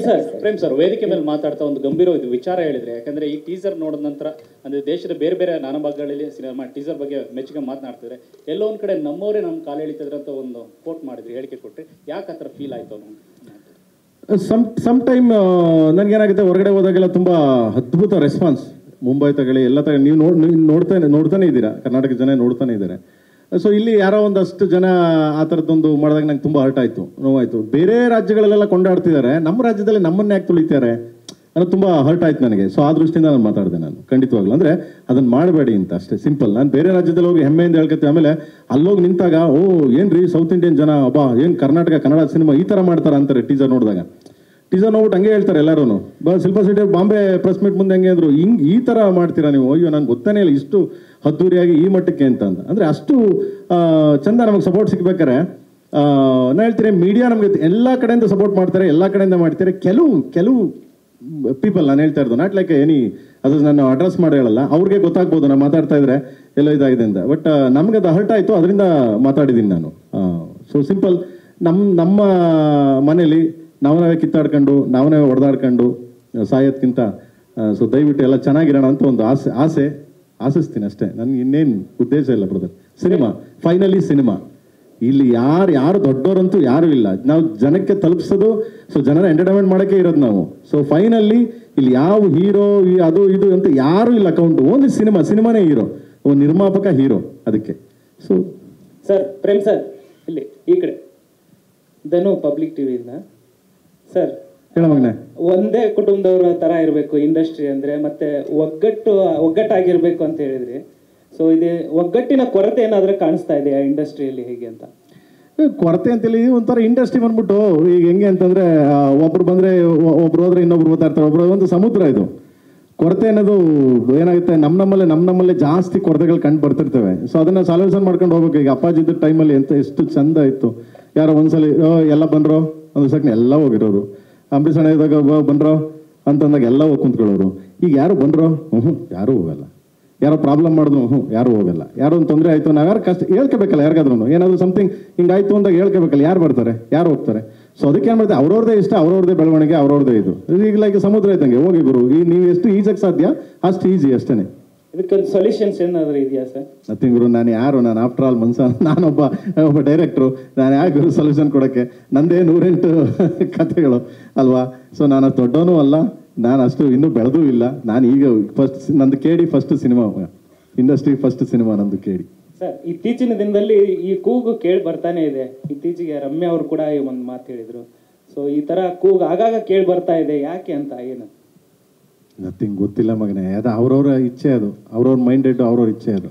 Sir Prem sir ವೇದಿಕೆ ಮೇಲೆ ಮಾತಾಡ್ತಾ ಒಂದು ಗಂಭೀರ ವಿಚಾರ ಹೇಳಿದ್ರೆ, ಯಾಕಂದ್ರೆ ಈ ಟೀಸರ್ ನೋಡಿದ ನಂತರ ಅಂದ್ರೆ ದೇಶದ ಬೇರೆ ಬೇರೆ ನಾನಾ ಭಾಗಗಳಲ್ಲಿ ಸಿನಿಮಾ ಟೀಸರ್ ಬಗ್ಗೆ ಮೆಚ್ಚುಗೆ ಮಾತನಾಡ್ತಿದ್ರೆ, ಎಲ್ಲೋ ಒಂದ್ ಕಡೆ ನಮ್ಮವರೇ ನಮ್ಮ ಕಾಲು ಎಳಿತಿದ್ರೆ ಅಂತ ಒಂದು ಕೋಟ್ ಮಾಡಿದ್ರಿ, ಹೇಳಿಕೆ ಕೊಟ್ಟರೆ ಯಾಕೆ ಆ ಥರ ಫೀಲ್ ಆಯ್ತು ಅನ್ನೋ? ಸಮ್ ಟೈಮ್ ನನಗೇನಾಗುತ್ತೆ, ಹೊರಗಡೆ ಹೋದಾಗೆಲ್ಲ ತುಂಬ ಅದ್ಭುತ ರೆಸ್ಪಾನ್ಸ್. ಮುಂಬೈ ತಗೊಳ್ಳಿ, ಎಲ್ಲ ತಗೊಳ್ಳಿ, ನೀವು ನೋಡ್ತಾನೆ ಇದ್ದೀರಾ, ಕರ್ನಾಟಕ ಜನ ನೋಡ್ತಾನೆ ಇದ್ದಾರೆ. ಸೊ ಇಲ್ಲಿ ಯಾರೋ ಒಂದಷ್ಟು ಜನ ಆ ಥರದ್ದೊಂದು ಮಾಡಿದಾಗ ನಂಗೆ ತುಂಬ ಹರ್ಟ್ ಆಯಿತು, ನೋವಾಯಿತು. ಬೇರೆ ರಾಜ್ಯಗಳಲ್ಲೆಲ್ಲ ಕೊಂಡಾಡ್ತಿದ್ದಾರೆ, ನಮ್ಮ ರಾಜ್ಯದಲ್ಲಿ ನಮ್ಮನ್ನ ಯಾಕೆ ತುಳಿತಾರೆ ಅನ್ನೋದು ತುಂಬ ಹರ್ಟ್ ಆಯ್ತು ನನಗೆ. ಸೊ ಆ ದೃಷ್ಟಿಯಿಂದ ನಾನು ಮಾತಾಡಿದೆ, ನಾನು ಖಂಡಿತವಾಗ್ಲು ಅಂದರೆ ಅದನ್ನು ಮಾಡಬೇಡಿ ಅಂತ ಅಷ್ಟೇ, ಸಿಂಪಲ್. ನಾನು ಬೇರೆ ರಾಜ್ಯದಲ್ಲಿ ಹೋಗಿ ಹೆಮ್ಮೆಯಿಂದ ಹೇಳ್ಕೊತೀವಿ, ಆಮೇಲೆ ಅಲ್ಲೋಗಿ ನಿಂತಾಗ ಓ ಏನ್ರಿ ಸೌತ್ ಇಂಡಿಯನ್ ಜನ ಅಬ್ಬಾ ಏನು ಕರ್ನಾಟಕ ಕನ್ನಡ ಸಿನಿಮಾ ಈ ಥರ ಮಾಡ್ತಾರೆ ಅಂತಾರೆ ಟೀಸರ್ ನೋಡಿದಾಗ. ಟೀಸರ್ ನೋಡ್ಬಿಟ್ಟು ಹಂಗೆ ಹೇಳ್ತಾರೆ ಎಲ್ಲರೂ. Shilpa city Bombay press meet ಮುಂದೆ ಹಂಗೆ ಅಂದರು, ಈ ಥರ ಮಾಡ್ತೀರಾ ನೀವು, ಅಯ್ಯೋ ನಂಗೆ ಗೊತ್ತಾನೇ ಇಲ್ಲ ಇಷ್ಟು ಅದ್ದೂರಿಯಾಗಿ ಈ ಮಟ್ಟಕ್ಕೆ ಅಂತ. ಅಂದರೆ ಅಷ್ಟು ಚಂದ ನಮಗೆ ಸಪೋರ್ಟ್ ಸಿಗ್ಬೇಕಾರೆ ನಾನು ಹೇಳ್ತೀನಿ, ಮೀಡಿಯಾ ನಮಗೆ ಎಲ್ಲ ಕಡೆಯಿಂದ ಸಪೋರ್ಟ್ ಮಾಡ್ತಾರೆ, ಎಲ್ಲ ಕಡೆಯಿಂದ ಮಾಡ್ತಾರೆ. ಕೆಲವು ಪೀಪಲ್ ನಾನು ಹೇಳ್ತಾ ಇರೋದು, ನಾಟ್ ಲೈಕ್ ಅದು ನಾನು ಅಡ್ರೆಸ್ ಮಾಡಿ ಹೇಳಲ್ಲ, ಅವ್ರಿಗೆ ಗೊತ್ತಾಗ್ಬೋದು ನಾನು ಮಾತಾಡ್ತಾ ಇದ್ರೆ ಎಲ್ಲೋ ಇದಾಗಿದೆ ಅಂತ. ಬಟ್ ನಮ್ಗೆ ಅದು ಹರ್ಟ್ ಆಯಿತು, ಅದರಿಂದ ಮಾತಾಡಿದ್ದೀನಿ ನಾನು. ಸೊ ಸಿಂಪಲ್, ನಮ್ಮ ಮನೇಲಿ ನಾವೇ ಕಿತ್ತಾಡ್ಕೊಂಡು ನಾವೇ ಹೊಡೆದಾಡ್ಕೊಂಡು ಸಾಯೋದ್ಕಿಂತ ಸೊ ದಯವಿಟ್ಟು ಎಲ್ಲ ಚೆನ್ನಾಗಿರೋಣ ಅಂತ ಒಂದು ಆಸಿಸ್ತೀನಿ ಅಷ್ಟೇ. ನನಗೆ ಇನ್ನೇನು ಉದ್ದೇಶ ಇಲ್ಲ ಬ್ರದರ್. ಸಿನಿಮಾ ಫೈನಲಿ ಸಿನಿಮಾ, ಇಲ್ಲಿ ಯಾರು ದೊಡ್ಡವರಂತೂ ಯಾರು ಇಲ್ಲ, ನಾವು ಜನಕ್ಕೆ ತಲುಪಿಸೋದು, ಸೊ ಜನರ ಎಂಟರ್ಟೈನ್ಮೆಂಟ್ ಮಾಡೋಕ್ಕೆ ಇರೋದು ನಾವು. ಸೊ ಫೈನಲಿ ಇಲ್ಲಿ ಯಾವ ಹೀರೋ ಅದು ಇದು ಅಂತ ಯಾರು ಇಲ್ಲ, ಅಕೌಂಟ್ ಓನ್ಲಿ ಸಿನಿಮಾನೇ ಹೀರೋ, ಒಂದು ನಿರ್ಮಾಪಕ ಹೀರೋ ಅದಕ್ಕೆ. ಸೊ ಸರ್ ಪ್ರೇಮ್ ಸರ್ ಇಲ್ಲಿ ಈ ಕಡೆ ಧನು ಪಬ್ಲಿಕ್ ಟಿವಿಯಿಂದ ಸರ್, ಒಂದೇ ಕುಟುಂಬದವ್ರ ತರ ಇರಬೇಕು ಇಂಡಸ್ಟ್ರಿ ಅಂದ್ರೆ, ಮತ್ತೆ ಒಗ್ಗಟ್ಟಾಗಿರ್ಬೇಕು ಅಂತ ಹೇಳಿದ್ರಿ. ಸೊ ಇದು ಒಗ್ಗಟ್ಟಿನ ಕೊರತೆ ಏನಾದ್ರೂ ಕಾಣಿಸ್ತಾ ಇದೆಯಾ ಇಂಡಸ್ಟ್ರಿಯಲ್ಲಿ, ಹೇಗೆ ಅಂತ? ಕೊರತೆ ಅಂತೇಳಿ ಒಂಥರ ಇಂಡಸ್ಟ್ರಿ ಬಂದ್ಬಿಟ್ಟು ಈಗ ಹೆಂಗೆ ಅಂತಂದ್ರೆ, ಒಬ್ರು ಬಂದ್ರೆ ಒಬ್ರು ಹೋದ್ರೆ ಇನ್ನೊಬ್ರು ಬರ್ತಾ ಇರ್ತಾರೆ, ಒಬ್ರು ಒಂದು ಸಮುದ್ರ ಇದು. ಕೊರತೆ ಅನ್ನೋದು ಏನಾಗುತ್ತೆ, ನಮ್ಮಲ್ಲೇ ಜಾಸ್ತಿ ಕೊರತೆಗಳು ಕಂಡು ಬರ್ತಿರ್ತವೆ. ಸೊ ಅದನ್ನ ಸಾಲ್ಯೂಷನ್ ಮಾಡ್ಕೊಂಡು ಹೋಗ್ಬೇಕು. ಈಗ ಅಪ್ಪಾಜಿದ್ದ ಟೈಮಲ್ಲಿ ಎಷ್ಟು ಚಂದ ಇತ್ತು, ಯಾರೋ ಒಂದ್ಸಲಿ ಎಲ್ಲ ಬಂದ್ರು ಒಂದು ಸೆಕೆಂಡ್ ಎಲ್ಲ ಹೋಗಿರೋರು, ಅಂಬರೀಷ್ ಅಣ್ಣ ಇದ್ದಾಗ ಬಂದ್ರೋ ಅಂತಂದಾಗ ಎಲ್ಲ ಹೋಗಿ ಕುಂತ್ಕೊಳ್ಳೋರು. ಈಗ ಯಾರು ಬಂದ್ರೋ ಯಾರೂ ಹೋಗಲ್ಲ, ಯಾರೋ ಪ್ರಾಬ್ಲಮ್ ಮಾಡಿದ್ರು ಯಾರು ಹೋಗಲ್ಲ, ಯಾರೋ ಒಂದು ತೊಂದರೆ ಆಯಿತು ನಾವು ಯಾರು ಕಷ್ಟ ಹೇಳ್ಕೋಬೇಕಲ್ಲ, ಯಾರಿಗಾದ್ರೂ ಏನಾದರೂ ಸಮಥಿಂಗ್ ಹಿಂಗಾಯ್ತು ಅಂದಾಗ ಹೇಳ್ಕೋಬೇಕಲ್ಲ, ಯಾರು ಬರ್ತಾರೆ ಯಾರು ಹೋಗ್ತಾರೆ. ಸೊ ಅದಕ್ಕೆ ಏನು ಮಾಡ್ತಾರೆ, ಅವ್ರವ್ರದೇ ಇಷ್ಟ, ಅವ್ರವ್ರದೇ ಬೆಳವಣಿಗೆ, ಅವ್ರವ್ರದೇ ಇದು. ಈಗ ಲೈಕ್ ಸಮುದ್ರ ಇದ್ದಂಗೆ, ಹೋಗಿ ಗುರು ನೀವು ಎಷ್ಟು ಈಜಕ್ಕೆ ಸಾಧ್ಯ ಅಷ್ಟು ಈಜಿ ಅಷ್ಟೇ. ಇದಕ್ಕೊಂದು ಸೊಲ್ಯೂಷನ್ಸ್ ಏನಾದರೂ ಇದೆಯಾ ಸರ್? ನಥಿಂಗ್ ಗುರು, ನಾನು ಆಫ್ಟರ್ ಆಲ್ ನಾನೊಬ್ಬ ಡೈರೆಕ್ಟ್ರು, ನಾನು ಯಾಕೆ ಗುರು ಸೊಲ್ಯೂಷನ್ ಕೊಡೋಕ್ಕೆ, ನಂದೇ 108 ಕಥೆಗಳು ಅಲ್ವಾ. ಸೊ ನಾನು ದೊಡ್ಡವನೂ ಅಲ್ಲ, ನಾನು ಅಷ್ಟು ಇನ್ನೂ ಬೆಳೆದೂ ಇಲ್ಲ. ನಾನು ಈಗ ನಂದು ಕೇಡಿ first cinema, industry first cinema ನಂದು ಕೇಡಿ. ಸರ್ ಇತ್ತೀಚಿನ ದಿನದಲ್ಲಿ ಈ ಕೂಗು ಕೇಳಿ ಬರ್ತಾನೆ ಇದೆ. ಇತ್ತೀಚೆಗೆ ರಮ್ಯಾ ಅವರು ಕೂಡ ಒಂದು ಮಾತು ಹೇಳಿದ್ರು. ಸೊ ಈ ತರ ಕೂಗು ಆಗಾಗ ಕೇಳಿ ಬರ್ತಾ ಇದೆ, ಯಾಕೆ ಅಂತ? ಏನು ನಥಿಂಗ್ ಗೊತ್ತಿಲ್ಲ ಮಗನೇ, ಅದು ಅವ್ರವ್ರ ಇಚ್ಛೆ, ಅದು ಅವ್ರವ್ರ ಮೈಂಡೆಡ್, ಅವ್ರವ್ರ ಇಚ್ಛೆ ಅದು.